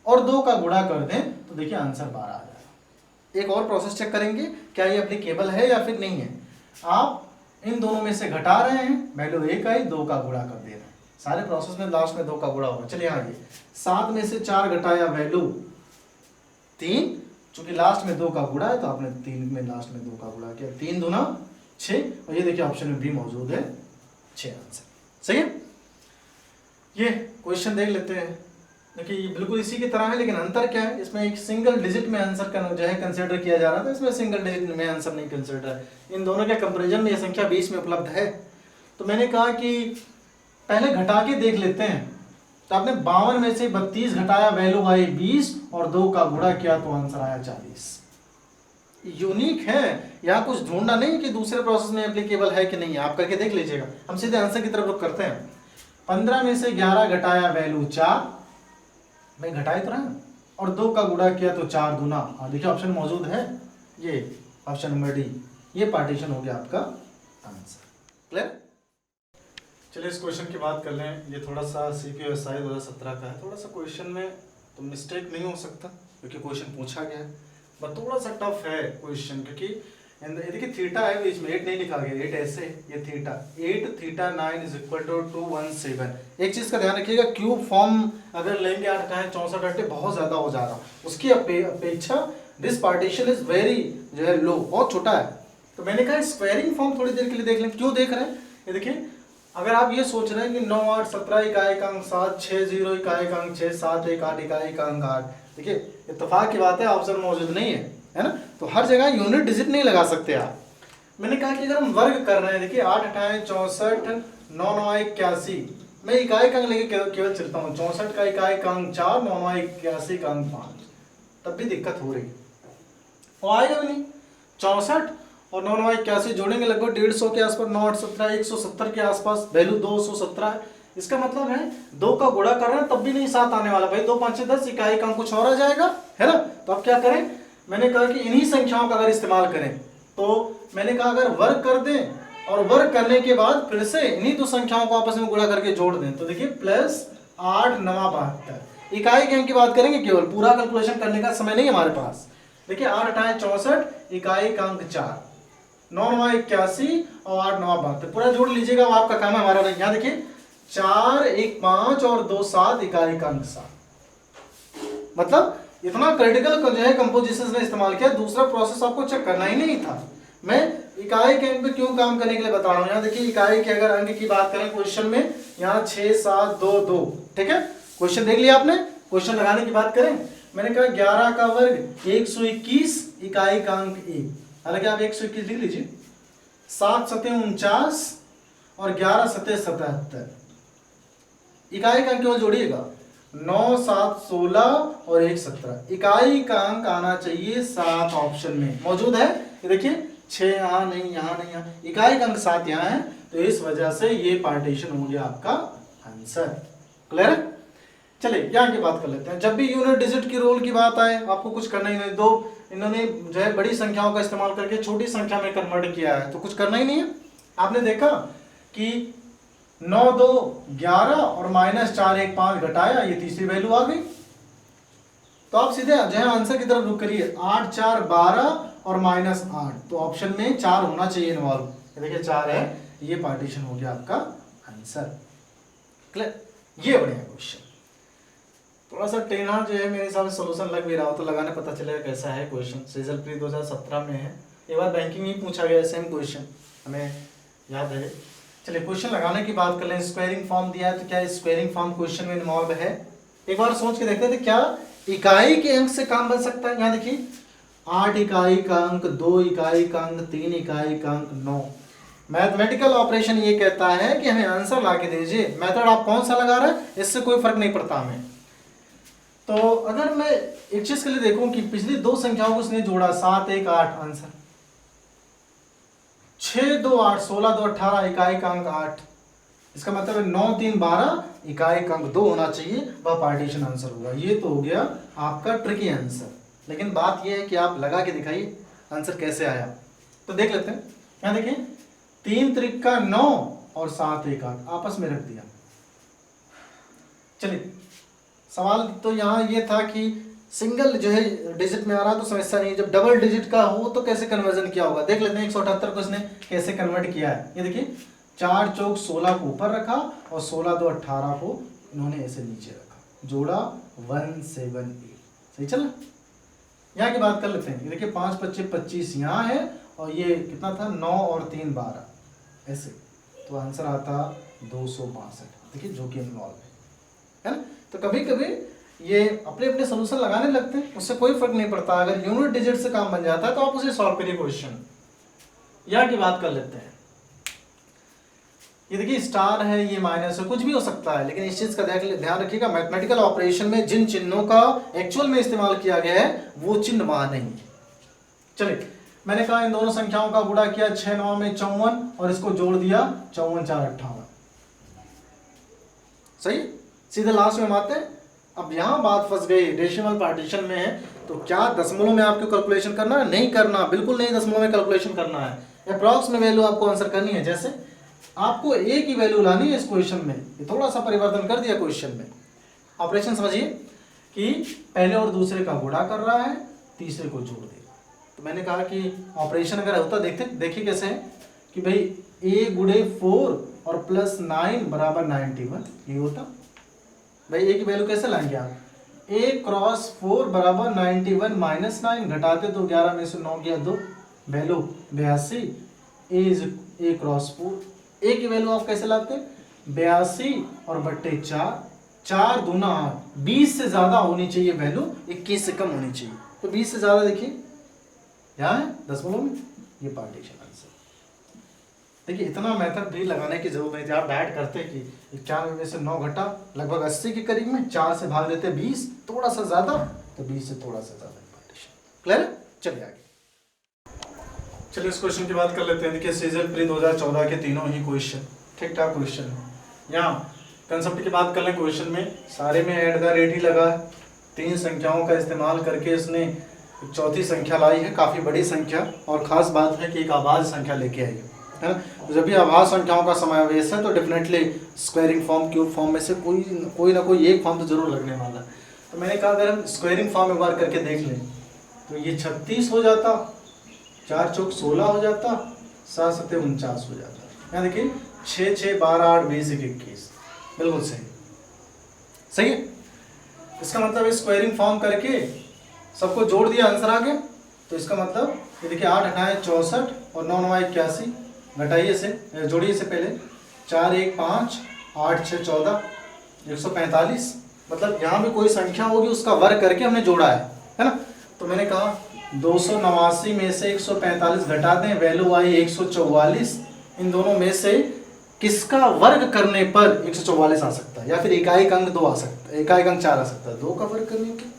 और 2 का गुणा कर दें तो देखिए आंसर 12 आ जाएगा। एक और प्रोसेस चेक करेंगे क्या ये एप्लीकेबल है या फिर नहीं है। आप इन दोनों में से घटा रहे हैं, वैल्यू 1 आई, 2 का गुणा कर दे रहे हैं। सारे प्रोसेस में लास्ट में 2 का गुणा होगा। चलिए आगे, 7 में से 4 घटाया वैल्यू 3, चूंकि लास्ट में 2 का गुणा है तो आपने 3 में लास्ट में 2 का गुणा किया, 3 दूना 6, और ये देखिए ऑप्शन में भी मौजूद है 6 आंसर सही है। ये क्वेश्चन देख लेते हैं। देखिए ये बिल्कुल इसी की तरह है, लेकिन अंतर क्या है, इसमें एक सिंगल डिजिट में आंसर का जो है कंसिडर किया जा रहा था, इसमें सिंगल डिजिट में आंसर नहीं कंसिडर है। इन दोनों के कंपैरिजन में ये संख्या 20 में उपलब्ध है। तो मैंने कहा कि पहले घटा के देख लेते हैं। तो आपने 52 में से 32 घटाया, वैल्यू आई 20 और 2 का गुणा किया तो आंसर आया 40। यूनिक है, यहाँ कुछ ढूंढना नहीं कि दूसरे प्रोसेस में एप्लीकेबल है कि नहीं है, आप करके देख लीजिएगा। हम सीधे आंसर की तरफ रुख करते हैं। 15 में से 11 घटाया, वैल्यू 4, मैं घटाए तो रहा, और 2 का गुणा किया तो 4 दूना, देखिए ऑप्शन मौजूद है, ये ऑप्शन नंबर डी, ये पार्टीशन हो गया आपका आंसर। क्लियर। चलिए इस क्वेश्चन की बात कर लें। ये थोड़ा सा CPSI 2017 का है। थोड़ा सा क्वेश्चन में तो मिस्टेक नहीं हो सकता क्योंकि क्वेश्चन पूछा गया है, बट थोड़ा सा टफ है क्वेश्चन, क्योंकि देखिए थीटा है बीच में, 8 नहीं लिखा गया, 8 ऐसे, ये theta, 8 theta 9 is equal to 217। एक चीज का ध्यान रखिएगा, क्यूब फॉर्म अगर लेंगे 8 टाइम 64 8 बहुत ज्यादा हो जाएगा। उसकी अपेक्षा दिस पार्टीशन इज वेरी जो है लो, बहुत छोटा है। तो मैंने कहा स्क्वायरिंग फॉर्म थोड़ी देर के लिए देख लें। क्यों देख रहे हैं, ये देखिए अगर आप ये सोच रहे हैं कि 9 8 17 इकाई का अंक 7 6 0 इकाई का अंक 6 7 1 8 इकाई का अंक 8, देखिए इत्तेफाक की बात है, ऑप्शन मौजूद नहीं है ना। तो हर जगह यूनिट डिजिट नहीं लगा सकते आप। मैंने कहा कि अगर हम वर्ग कर रहे हैं, देखिए 8 8 64 9 9 81, मैं इकाई का अंक लेके केवल चलता हूँ। 64 का इकाई का अंक 4, 9 9 81 का अंक 5, तब भी दिक्कत हो रही है, वो आएगा भी नहीं। 64 और 9 9 81 जोड़ेंगे लगभग 150 के आसपास, 9 8 17 170 के आसपास, वैल्यू 217 है। इसका मतलब है 2 का गुणा कर रहे हैं तब भी नहीं 7 आने वाला भाई, 2 5 10 इकाई का अंक कुछ और आ जाएगा, है ना। तो अब क्या करें, मैंने कहा कि इन्हीं संख्याओं का अगर इस्तेमाल करें, तो मैंने कहा अगर वर्ग कर दें और वर्ग करने के बाद फिर से इन्हीं दो संख्याओं को आपस में गुणा करके जोड़ दें, तो देखिए प्लस 8 9 72 इकाई के अंक की बात करेंगे, केवल पूरा कैलकुलेशन करने का समय नहीं हमारे पास। देखिए 8 8 64 इकाई का अंक 4, 9 9 81 और 8 9 72 पूरा जोड़ लीजिएगा, वो आपका काम है, हमारा नहीं। यहाँ देखिए 4 1 5 और 2 7 इकाई का अंक 7। मतलब इतना क्रिटिकल जो है कंपोजिशन ने इस्तेमाल किया, दूसरा प्रोसेस आपको चेक करना ही नहीं था। मैं इकाई के अंक पे क्यों काम करने के लिए बता रहा हूँ। यहाँ देखिए इकाई के अगर अंक की बात करें क्वेश्चन में, यहाँ 6 7 2 2, ठीक है। क्वेश्चन देख लिया आपने। क्वेश्चन लगाने की बात करें, मैंने कहा 11 का वर्ग 121 इकाई का अंक 1, हालांकि आप 121 लिख लीजिए। 7 7 49 और 11 7 77 इकाई का अंक केवल जोड़िएगा, 9 7 16 और 1 17 इकाई का अंक आना चाहिए 7 ऑप्शन में मौजूद है। ये देखिए 6 यहाँ नहीं, यहाँ नहीं, यहाँ इकाई का अंक 7 यहाँ है, तो इस वजह से ये पार्टीशन हो गया आपका आंसर। क्लियर। चलिए यहाँ की बात कर लेते हैं। जब भी यूनिट डिजिट की रोल की बात आए, आपको कुछ करना ही नहीं। दो इन्होंने जो है बड़ी संख्याओं का इस्तेमाल करके छोटी संख्या में कन्वर्ट किया है, तो कुछ करना ही नहीं है। आपने देखा कि 9 2 11 और -4 1 5 घटाया, ये तीसरी वैल्यू आ गई। तो आप सीधे जो है आंसर की तरफ रुक करिए, 8 4 12 और -8, तो ऑप्शन में 4 होना चाहिए इन्वॉल्व। ये देखिए 4 है, ये पार्टीशन हो गया आपका आंसर। क्लियर? ये बढ़िया क्वेश्चन। थोड़ा सा टेढ़ा जो है मेरे हिसाब से सोल्यूशन लग भी रहा हो तो लगाने पता चलेगा कैसा है क्वेश्चन। सीजल प्री 2017 में है, एक बार बैंकिंग में पूछा गया सेम क्वेश्चन, हमें याद है। चलिए क्वेश्चन लगाने की बात कर लें। स्क्वायरिंग फॉर्म दिया है तो क्या स्क्वायरिंग फॉर्म क्वेश्चन में इन्वॉल्व है? एक बार सोच के देखते थे क्या इकाई के अंक से काम बन सकता है। यहाँ देखिए 8 इकाई का अंक, 2 इकाई का अंक, 3 इकाई का अंक, 9। मैथमेटिकल ऑपरेशन ये कहता है कि हमें आंसर ला के दीजिए। मेथड आप कौन सा लगा रहे हैं इससे कोई फर्क नहीं पड़ता हमें। तो अगर मैं एक चीज के लिए देखूं कि पिछली 2 संख्याओं को उसने जोड़ा, 7 1 8 आंसर, 6 2 8 16 2 18 इकाई का अंक 8, इसका मतलब है 9 3 12 इकाई का अंक 2 होना चाहिए, वह पार्टीशन आंसर होगा। ये तो हो गया आपका ट्रिकी आंसर। लेकिन बात यह है कि आप लगा के दिखाइए आंसर कैसे आया। तो देख लेते हैं। यहाँ देखिए 3 त्रिका 9 और 7 1 8 आपस में रख दिया। चलिए सवाल तो यहाँ ये था कि सिंगल जो है डिजिट में आ रहा तो समस्या नहीं, जब डबल डिजिट का हो तो कैसे कन्वर्जन किया होगा। देख लेते हैं 178 को इसने कैसे कन्वर्ट किया है। ये देखिए 4 चौक 16 को ऊपर रखा और 16 2 18 को इन्होंने ऐसे नीचे रखा, जोड़ा 178। सही चला। यहाँ की बात कर लेते हैं। ये देखिए 5 25 25 यहाँ है और ये कितना था 9 और 3 12 ऐसे, तो आंसर आता 262। देखिए जो कि इन्वॉल्व है ना। तो कभी कभी ये अपने अपने सोल्यूशन लगाने लगते हैं, उससे कोई फर्क नहीं पड़ता। अगर यूनिट डिजिट से काम बन जाता है तो आप उसे सॉल्व करिए क्वेश्चन। यहाँ की बात कर लेते हैं। ये देखिए स्टार है, ये माइनस है, कुछ भी हो सकता है, लेकिन इस चीज का ध्यान रखिएगा मैथमेटिकल ऑपरेशन में जिन चिन्हों का एक्चुअल में इस्तेमाल किया गया है वो चिन्ह वहां नहीं है। चलिए मैंने कहा इन दोनों संख्याओं का गुणा किया 6 9 में 54 और इसको जोड़ दिया 54 4 58। सही, सीधे लास्ट में हम आते हैं। अब यहां बात फंस गई, डेसिमल पार्टीशन में है तो क्या दशमलव में आपको कैलकुलेशन करना है? नहीं करना, बिल्कुल नहीं दशमलव में कैलकुलेशन करना है। अप्रॉक्स में वैल्यू आपको आंसर करनी है। जैसे आपको ए की वैल्यू लानी है इस क्वेश्चन में, ये थोड़ा सा परिवर्तन कर दिया क्वेश्चन में। ऑपरेशन समझिए कि पहले और दूसरे का गुणा कर रहा है, तीसरे को जोड़ दे। तो मैंने कहा कि ऑपरेशन अगर होता देखिए कैसे है कि भाई a गुणे 4 और प्लस 9 बराबर 91, ये होता भाई। ए की वैल्यू कैसे लाएंगे आप? a क्रॉस 4 बराबर 91 माइनस 9, घटाते तो 11 में से 9 गया 2, वैल्यू 82। a क्रॉस 4, ए की वैल्यू आप कैसे लाते हैं? 82 और बट्टे 4, 4 दूना 8, 20 से ज्यादा होनी चाहिए वैल्यू, 21 से कम होनी चाहिए। तो 20 से ज्यादा देखिए यहाँ है दशमलव में, ये पार्टीशन आंसर। देखिए इतना मेथड भी लगाने की जरूरत नहीं थी। आप ऐड करते कि 91 में से 9 घटा लगभग 80 के करीब में, 4 से भाग देते 20, थोड़ा सा ज्यादा तो 20 से थोड़ा सा ज्यादा पार्टीशन। क्लियर? चलिए आगे। चलिए इस क्वेश्चन की बात कर लेते हैं। देखिए सीजल प्री 2014 के तीनों ही क्वेश्चन ठीक ठाक क्वेश्चन है। यहाँ कंसेप्ट की बात कर लें, क्वेश्चन में सारे में ऐड द रेट ही लगा है। 3 संख्याओं का इस्तेमाल करके इसने चौथी संख्या लाई है, काफ़ी बड़ी संख्या, और ख़ास बात है कि एक आभाज्य संख्या लेके आई है ना। तो जब भी आभाज्य संख्याओं का समावेश है तो definitely squaring form, cube form में से कोई ना कोई एक फॉर्म तो जरूर लगने वाला है। तो मैंने कहा अगर हम स्क्वायरिंग फॉर्म एक बार करके देख लें तो ये 36 हो जाता, 4 चौक 16 हो जाता, 7 7 49 हो जाता। यहाँ देखिए 6 6 12 8 20 21, बिल्कुल सही। सही है। इसका मतलब स्क्वायरिंग फॉर्म करके सबको जोड़ दिया, आंसर आ गया। तो इसका मतलब ये देखिए 8 8 64 और 9 9 81, घटाइए से, जोड़िए से पहले 4 1 5 8 6 14 145। मतलब यहाँ भी कोई संख्या होगी उसका वर्ग करके हमने जोड़ा है ना। तो मैंने कहा 289 में से 145 घटा दें, वैल्यू आई 144। इन दोनों में से किसका वर्ग करने पर 144 आ सकता है, या फिर इकाई का अंक 2 आ सकता है, इकाई का अंक 4 आ सकता है। 2 का वर्ग करने के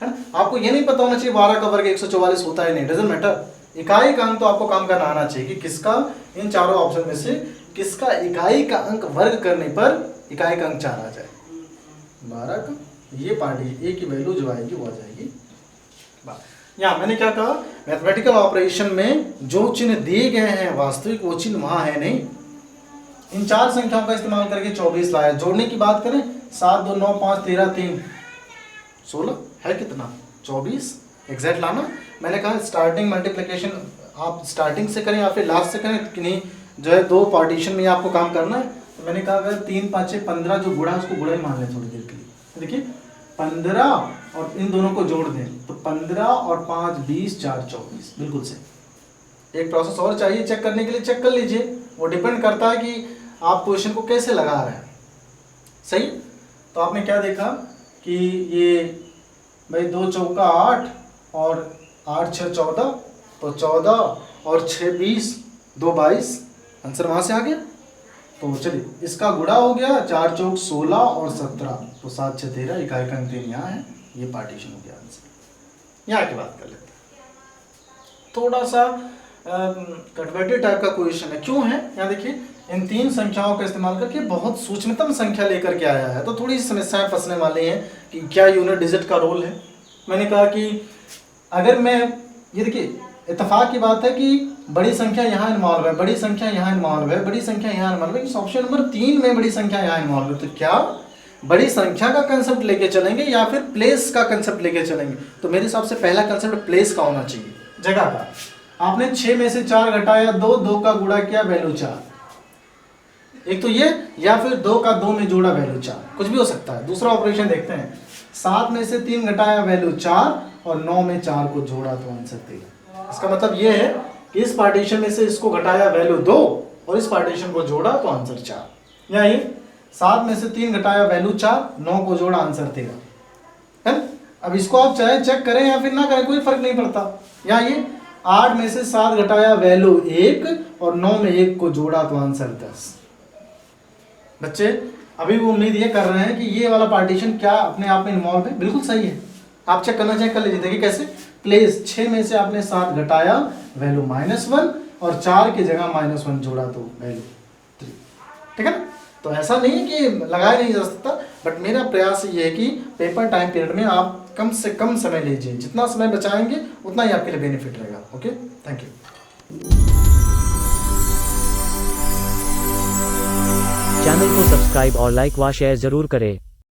है ना। आपको ये नहीं पता होना चाहिए 12 का वर्ग 144 होता है नहीं, डजंट मैटर। इकाई का अंक तो आपको काम करना आना चाहिए कि किसका, इन चारों ऑप्शन में से किसका इकाई का अंक वर्ग करने पर इकाई का अंक 4 आ जाए। 12 का ये पार्टी ए की वैल्यू जो आएगी वो आ जाएगी। यहाँ मैंने क्या कहा, मैथमेटिकल ऑपरेशन में जो चिन्ह दिए गए हैं वास्तविक वो चिन्ह वहां है नहीं। इन 4 संख्याओं का इस्तेमाल करके 24 लाया। जोड़ने की बात करें 7 2 9 5 13 3 16 है कितना 24, एग्जैक्ट लाना। मैंने कहा स्टार्टिंग मल्टीप्लिकेशन आप स्टार्टिंग से करें या फिर लास्ट से करें कि नहीं, जो है 2 पार्टीशन में आपको काम करना है। तो मैंने कहा अगर 3 5 6 15 जो गुणा है उसको गुणा ही मान लें थोड़ी देर के लिए। देखिए 15 और इन दोनों को जोड़ दें तो 15 और 5 20 4 24 बिल्कुल सही। एक प्रोसेस और चाहिए चेक करने के लिए, चेक कर लीजिए, वो डिपेंड करता है कि आप क्वेश्चन को कैसे लगा रहे हैं। सही। तो आपने क्या देखा कि ये भाई 2 चौका 8 और 8 6 14, तो 14 और 6 20 2 22, आंसर वहां से आ गया। तो चलिए इसका गुणा हो गया 4 चौक 16 और 17, तो 7 6 13, इकाई का अंक 3 यहाँ है, ये पार्टीशन हो गया आंसर। यहाँ की बात कर लेते हैं, थोड़ा सा कन्वर्टेड टाइप का क्वेश्चन है। क्यों है? यहाँ देखिए इन 3 संख्याओं का इस्तेमाल करके बहुत सूक्ष्मतम संख्या लेकर के आया है, तो थोड़ी समस्याएं फंसने वाली हैं कि क्या यूनिट डिजिट का रोल है। मैंने कहा कि अगर मैं ये देखिए इत्तेफाक की बात है कि बड़ी संख्या यहाँ इन्वॉल्व है, बड़ी संख्या यहाँ इन्वॉल्व है, बड़ी संख्या यहाँ इन्वॉल्व है, इस ऑप्शन नंबर 3 में बड़ी संख्या यहाँ इन्वॉल्व है। तो क्या बड़ी संख्या का कंसेप्ट लेके चलेंगे या फिर प्लेस का कंसेप्ट लेके चलेंगे? तो मेरे हिसाब से पहला कंसेप्ट प्लेस का होना चाहिए, जगह का। आपने 6 में से 4 घटाया 2, 2 का गुणा किया वैल्यू 4, एक तो ये, या फिर 2 का 2 में जोड़ा वैल्यू 4, कुछ भी हो सकता है। दूसरा ऑपरेशन देखते हैं, 7 में से 3 घटाया वैल्यू 4 और 9 में 4 को जोड़ा तो आंसर 13। इसका मतलब ये है कि इस पार्टीशन में से इसको घटाया वैल्यू 2 और इस पार्टीशन को जोड़ा तो आंसर 4। या ये 7 में से 3 घटाया वैल्यू 4, 9 को जोड़ा आंसर 13 है। अब इसको आप चाहे चेक करें या फिर ना करें, कोई फर्क नहीं पड़ता। या ये 8 में से 7 घटाया वैल्यू 1 और 9 में 1 को जोड़ा तो आंसर 10। बच्चे अभी वो उम्मीद ये कर रहे हैं कि ये वाला पार्टीशन क्या अपने आप में इन्वॉल्व है, बिल्कुल सही है। आप चेक करना चाहे कर लीजिए। देखिए कैसे, प्लेस 6 में से आपने 7 घटाया वैल्यू -1 और 4 की जगह -1 जोड़ा तो वैल्यू 3, ठीक है ना। तो ऐसा नहीं है कि लगाया नहीं जा सकता, बट मेरा प्रयास ये है कि पेपर टाइम पीरियड में आप कम से कम समय लीजिए, जितना समय बचाएंगे उतना ही आपके लिए बेनिफिट रहेगा। Okay, thank you. चैनल को सब्सक्राइब और लाइक व शेयर जरूर करें।